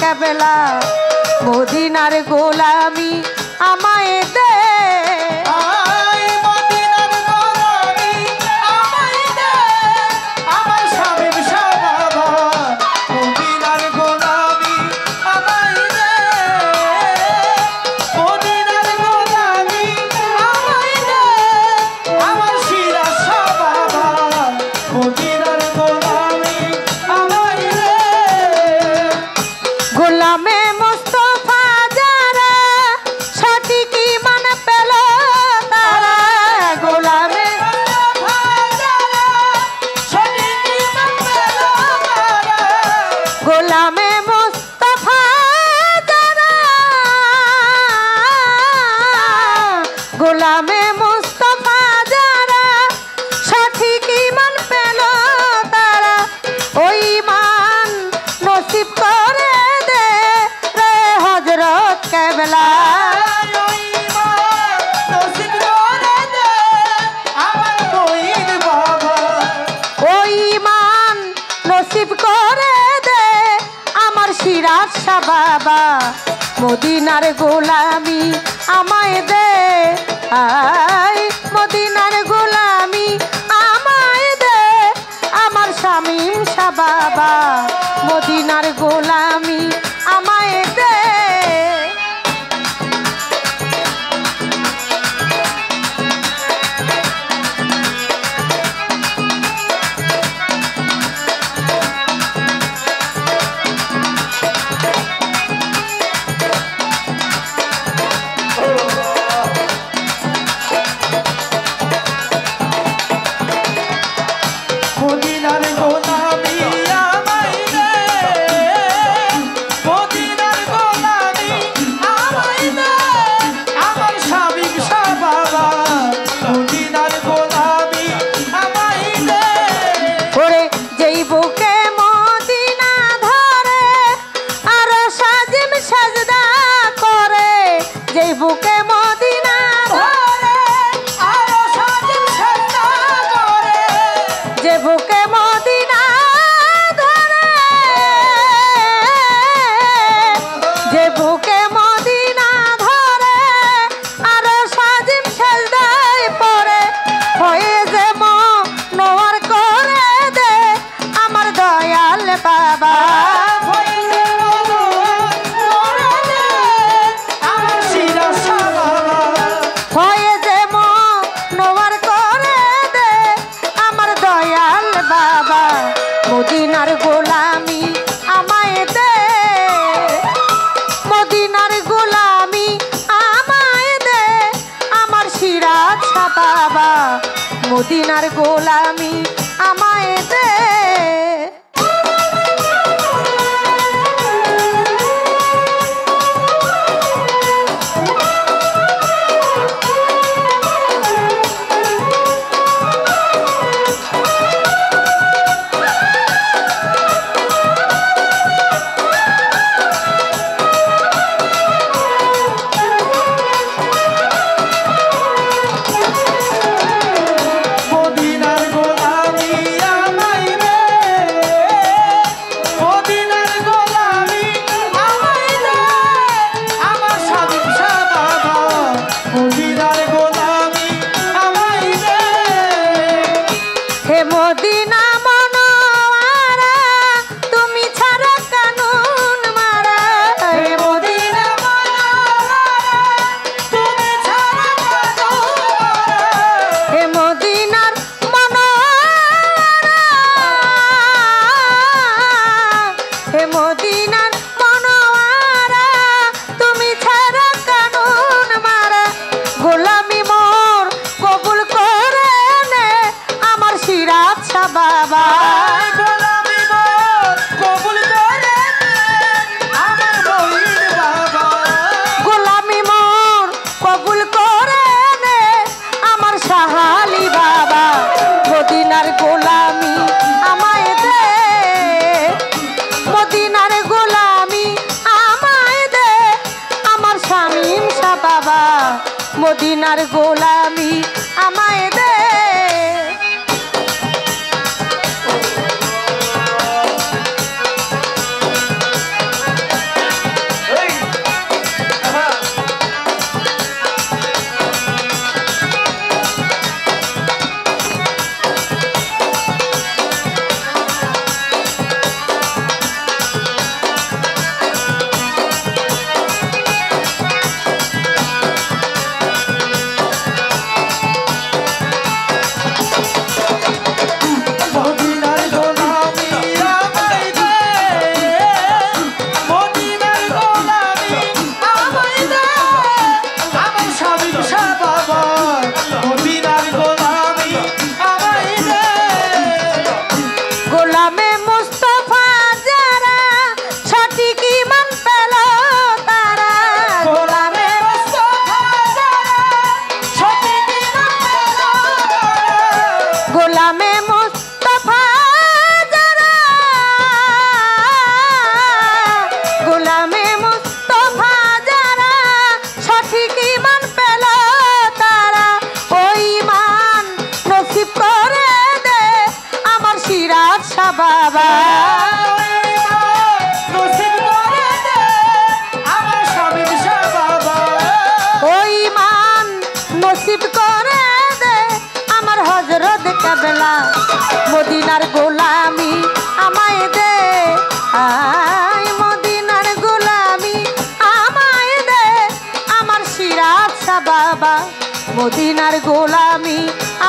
কেবলা মদিনার গোলামি আমায় দে গোলামে মুস্তাফা যারা সঠিক ঈমান পেল তারা ওই ঈমান নসিব করে দে রে হযরত কেবলা ওই ঈমান নসিব করে দে আমার মঈন বাবা ওই ঈমান নসিব করে দে আমার সিরাজ শাহ বাবা মদিনার গোলামি আমায় দে আই মদিনার গোলামি আমায় দে আমার শামীম শাহ বাবা মদিনার গোলামি আমায় দে বুকে মদিনা ধরে আরো সাজিম সাজদা করে যে বুকে মদিনা ধরে যে বুকে মদিনা ধরে আরো সাজিম সাজদায় পড়ে হয়ে যে মনোয়ার করে দে আমার দয়াল বাবা মদিনার গোলামি আমায় দে মদিনার গোলামি আমায় দে আমার সিরাজ শাহ বাবা মদিনার গোলামি আমায় দে মদিনা মনোয়ারা তুমি ছাড়া কানুন মারা হে মদিনা মনোয়ারা তুমি ছাড়া কানুন মারা হে মদিনার মনোয়ারা হে মদিনার মনোয়ারা তুমি ছাড়া কানুন মারা গোলামি মোর কবুল করে নে আমার সিরাজ শাহ বাবা গোলামি মোর কবুল করে আমার মঈন বাবা গোলামি মোর কবুল করে নে আমার শাহ আলী বাবা মদিনার গোলামি আমায় দে মদিনার গোলামি আমায় দে আমার শামীম শাহ বাবা মদিনার গোলামি আমায় দে ওই মান নসিব করে দে আমার হযরত কেবলা মদিনার গোলামি আমায় দে আয় মদিনার গোলামি আমায় দে আমার সিরাজ শাহ বাবা মদিনার গোলামি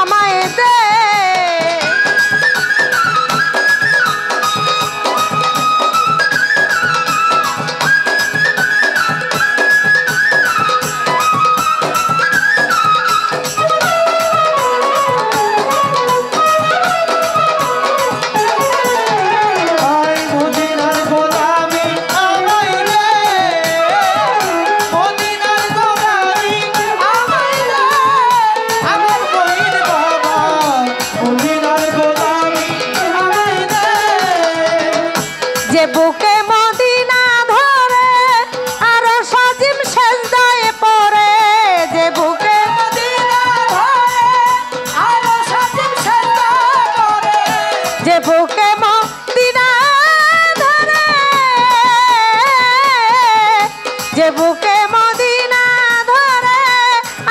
আমায় দে যে বুকে মদিনা ধরে আর সাজিম সেজদায় পড়ে যে বুকে মদিনা ধরে আর সাজিম সেজদায় পড়ে যে বুকে মদিনা ধরে যে বুকে মদিনা ধরে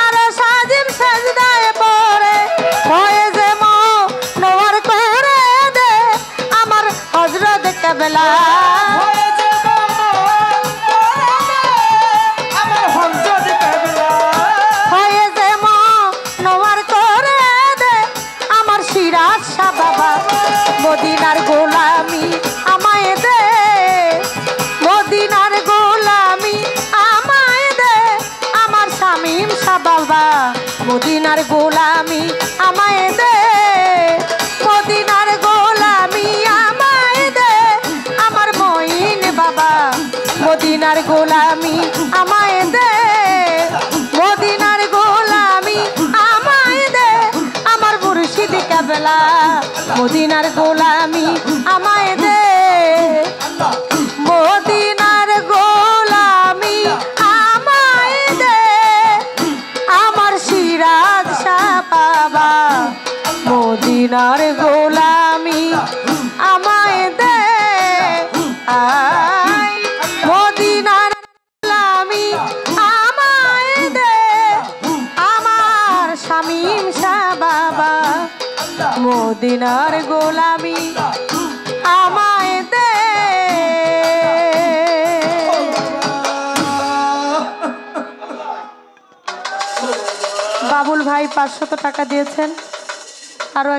আর সাজিম সেজদায় পড়ে হয়ে যে মনোয়ার করে দে আমার হযরত কেবলা হয়ে যে মনোয়ার করে দে আমার সিরাজ শাহ বাবা মদিনার গোলামি আমায় দে মদিনার গোলামি আমায় দে আমার শামীম শাহ বাবা মদিনার গোলামি আমায় দে মদিনার গোলামি আমায় দে আমার মঈন বাবা মদিনার গোলামি আমায় দে মদিনার গোলামি আমায় দে আমার মুর্শিদ কেবলা মদিনার গোলামি আমায় দে মদিনার গোলামি আমায় দে আমার সিরাজ শাহ বাবা মদিনার গোলামি আমায় দে আয় মদিনার গোলামি আমায় দে আমার শামীম শাহ বাবা মদিনার গোলামি আমায় দে বাবুল ভাই 500 টাকা দিয়েছেন আরো